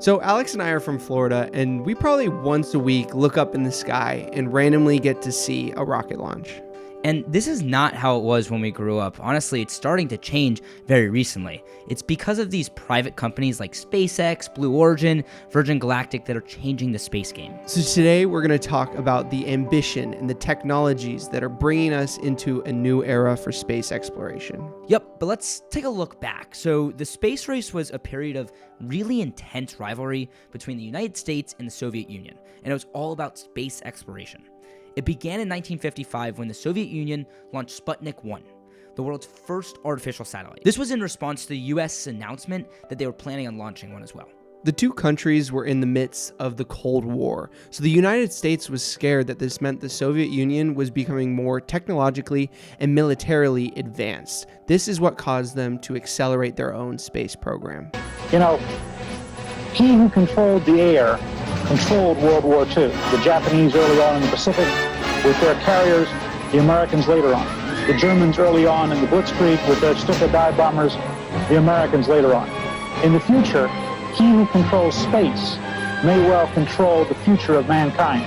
So Alex and I are from Florida, and we probably once a week look up in the sky and randomly get to see a rocket launch. And this is not how it was when we grew up. Honestly, it's starting to change very recently. It's because of these private companies like SpaceX, Blue Origin, Virgin Galactic that are changing the space game. So today we're going to talk about the ambition and the technologies that are bringing us into a new era for space exploration. Yep, but let's take a look back. So the space race was a period of really intense rivalry between the United States and the Soviet Union, and it was all about space exploration. It began in 1955 when the Soviet Union launched Sputnik 1, the world's first artificial satellite. This was in response to the US announcement that they were planning on launching one as well. The two countries were in the midst of the Cold War, so the United States was scared that this meant the Soviet Union was becoming more technologically and militarily advanced. This is what caused them to accelerate their own space program. You know, he who controlled the air controlled World War II. The Japanese early on in the Pacific with their carriers, the Americans later on. The Germans early on in the Blitzkrieg with their Stuka dive bombers, the Americans later on. In the future, he who controls space may well control the future of mankind.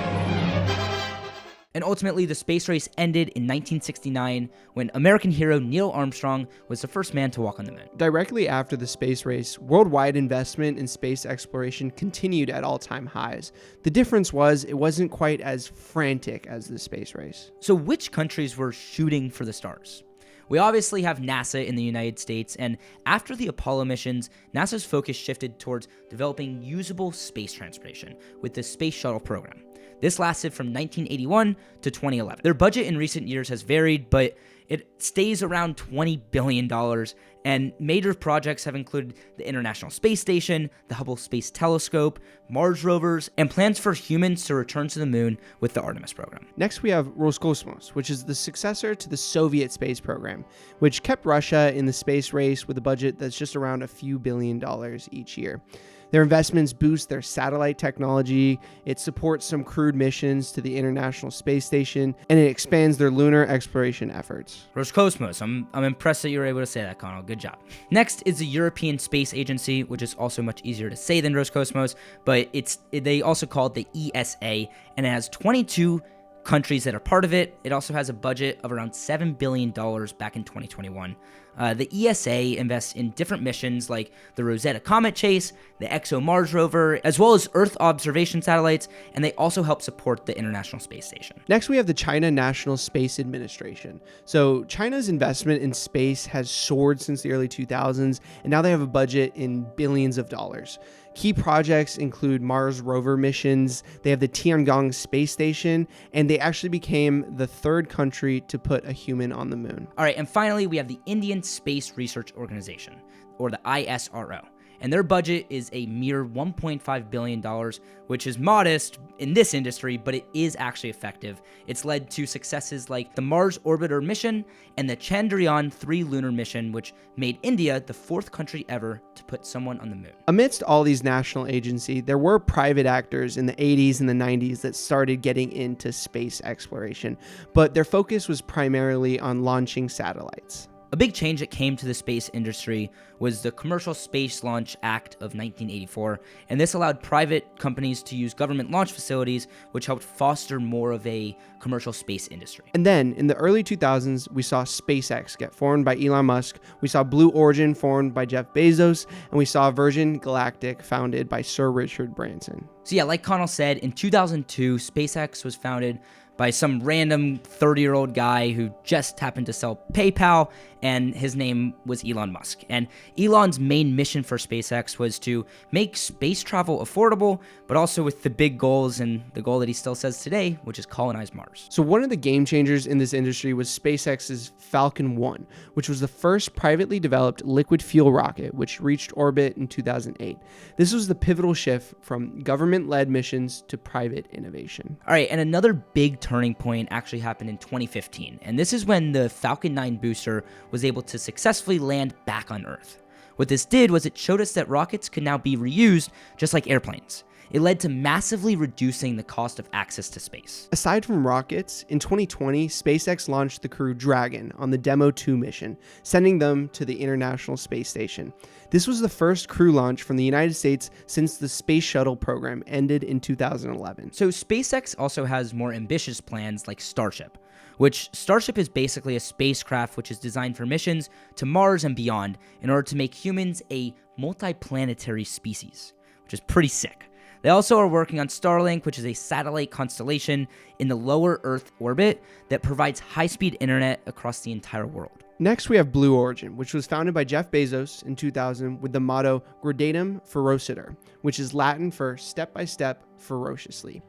And ultimately, the space race ended in 1969 when American hero Neil Armstrong was the first man to walk on the moon. Directly after the space race, worldwide investment in space exploration continued at all-time highs. The difference was it wasn't quite as frantic as the space race. So which countries were shooting for the stars? We obviously have NASA in the United States, and after the Apollo missions, NASA's focus shifted towards developing usable space transportation with the Space Shuttle program. This lasted from 1981 to 2011. Their budget in recent years has varied, but it stays around $20 billion, and major projects have included the International Space Station, the Hubble Space Telescope, Mars rovers, and plans for humans to return to the moon with the Artemis program. Next, we have Roscosmos, which is the successor to the Soviet space program, which kept Russia in the space race with a budget that's just around a few $1 billion each year. Their investments boost their satellite technology, it supports some crewed missions to the International Space Station, and it expands their lunar exploration efforts. Roscosmos, I'm impressed that you were able to say that, Conall. Good job. Next is the European Space Agency, which is also much easier to say than Roscosmos, but they also call it the ESA, and it has 22 countries that are part of it. It also has a budget of around $7 billion back in 2021. The ESA invests in different missions like the Rosetta Comet Chase, the ExoMars rover, as well as Earth observation satellites, and they also help support the International Space Station. Next, we have the China National Space Administration. So China's investment in space has soared since the early 2000s, and now they have a budget in billions of dollars. Key projects include Mars rover missions, they have the Tiangong space station, and they actually became the third country to put a human on the moon. All right, and finally, we have the Indian Space Research Organization, or the ISRO. And their budget is a mere $1.5 billion, which is modest in this industry, but it is actually effective. It's led to successes like the Mars Orbiter mission and the Chandrayaan-3 lunar mission, which made India the fourth country ever to put someone on the moon. Amidst all these national agencies, there were private actors in the 80s and the 90s that started getting into space exploration, but their focus was primarily on launching satellites. A big change that came to the space industry was the Commercial Space Launch Act of 1984, and this allowed private companies to use government launch facilities, which helped foster more of a commercial space industry. And then, in the early 2000s, we saw SpaceX get formed by Elon Musk, we saw Blue Origin formed by Jeff Bezos, and we saw Virgin Galactic founded by Sir Richard Branson. So yeah, like Conall said, in 2002, SpaceX was founded by some random 30-year-old guy who just happened to sell PayPal, and his name was Elon Musk. And Elon's main mission for SpaceX was to make space travel affordable, but also with the big goals and the goal that he still says today, which is colonize Mars. So one of the game changers in this industry was SpaceX's Falcon 1, which was the first privately developed liquid fuel rocket, which reached orbit in 2008. This was the pivotal shift from government-led missions to private innovation. All right, and another big turning point actually happened in 2015, and this is when the Falcon 9 booster was able to successfully land back on Earth. What this did was it showed us that rockets could now be reused just like airplanes. It led to massively reducing the cost of access to space. Aside from rockets, in 2020, SpaceX launched the Crew Dragon on the Demo 2 mission, sending them to the International Space Station. This was the first crew launch from the United States since the Space Shuttle program ended in 2011. So SpaceX also has more ambitious plans like Starship, which Starship is basically a spacecraft which is designed for missions to Mars and beyond in order to make humans a multiplanetary species, which is pretty sick. They also are working on Starlink, which is a satellite constellation in the lower Earth orbit that provides high-speed internet across the entire world. Next, we have Blue Origin, which was founded by Jeff Bezos in 2000 with the motto Gradatum Ferocitor, which is Latin for step by step, ferociously.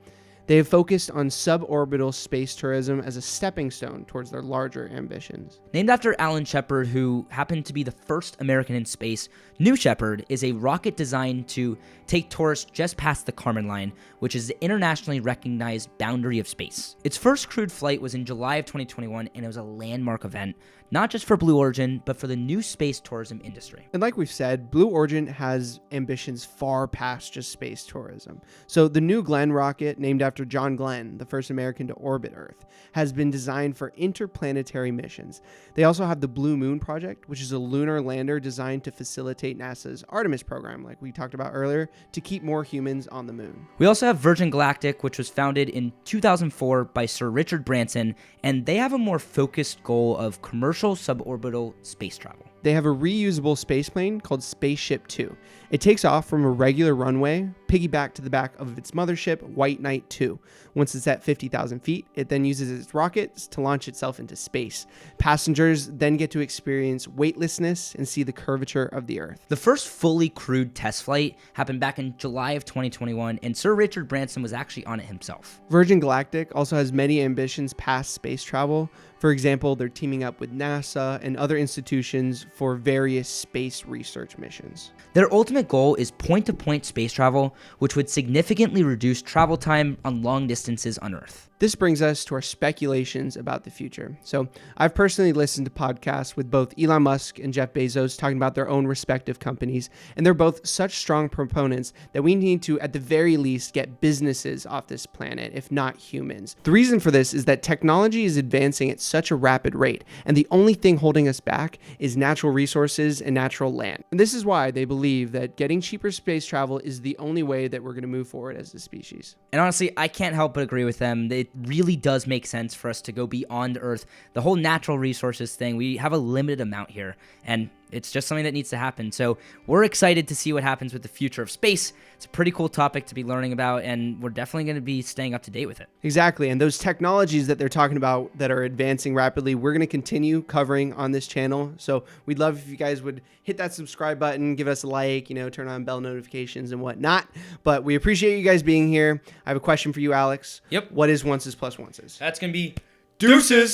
They have focused on suborbital space tourism as a stepping stone towards their larger ambitions. Named after Alan Shepard, who happened to be the first American in space, New Shepard is a rocket designed to take tourists just past the Kármán line, which is the internationally recognized boundary of space. Its first crewed flight was in July of 2021, and it was a landmark event, not just for Blue Origin, but for the new space tourism industry. And like we've said, Blue Origin has ambitions far past just space tourism. So the New Glenn rocket, named after John Glenn, the first American to orbit Earth, has been designed for interplanetary missions. They also have the Blue Moon project, which is a lunar lander designed to facilitate NASA's Artemis program, like we talked about earlier, to keep more humans on the moon. We also have Virgin Galactic, which was founded in 2004 by Sir Richard Branson, and they have a more focused goal of commercial suborbital space travel. They have a reusable spaceplane called Spaceship Two. It takes off from a regular runway, piggyback to the back of its mothership, White Knight 2. Once it's at 50,000 feet, it then uses its rockets to launch itself into space. Passengers then get to experience weightlessness and see the curvature of the Earth. The first fully crewed test flight happened back in July of 2021, and Sir Richard Branson was actually on it himself. Virgin Galactic also has many ambitions past space travel. For example, they're teaming up with NASA and other institutions for various space research missions. Their ultimate goal is point-to-point space travel, which would significantly reduce travel time on long distances on Earth. This brings us to our speculations about the future. So I've personally listened to podcasts with both Elon Musk and Jeff Bezos talking about their own respective companies, and they're both such strong proponents that we need to, at the very least, get businesses off this planet, if not humans. The reason for this is that technology is advancing at such a rapid rate, and the only thing holding us back is natural resources and natural land. And this is why they believe that getting cheaper space travel is the only way that we're going to move forward as a species. And honestly, I can't help but agree with them. It really does make sense for us to go beyond Earth. The whole natural resources thing, we have a limited amount here, and it's just something that needs to happen. So we're excited to see what happens with the future of space. It's a pretty cool topic to be learning about, and we're definitely going to be staying up to date with it. Exactly. And those technologies that they're talking about that are advancing rapidly, we're going to continue covering on this channel. So we'd love if you guys would hit that subscribe button, give us a like, turn on bell notifications and whatnot. But we appreciate you guys being here. I have a question for you, Alex. Yep. What is onces plus onces? That's going to be deuces.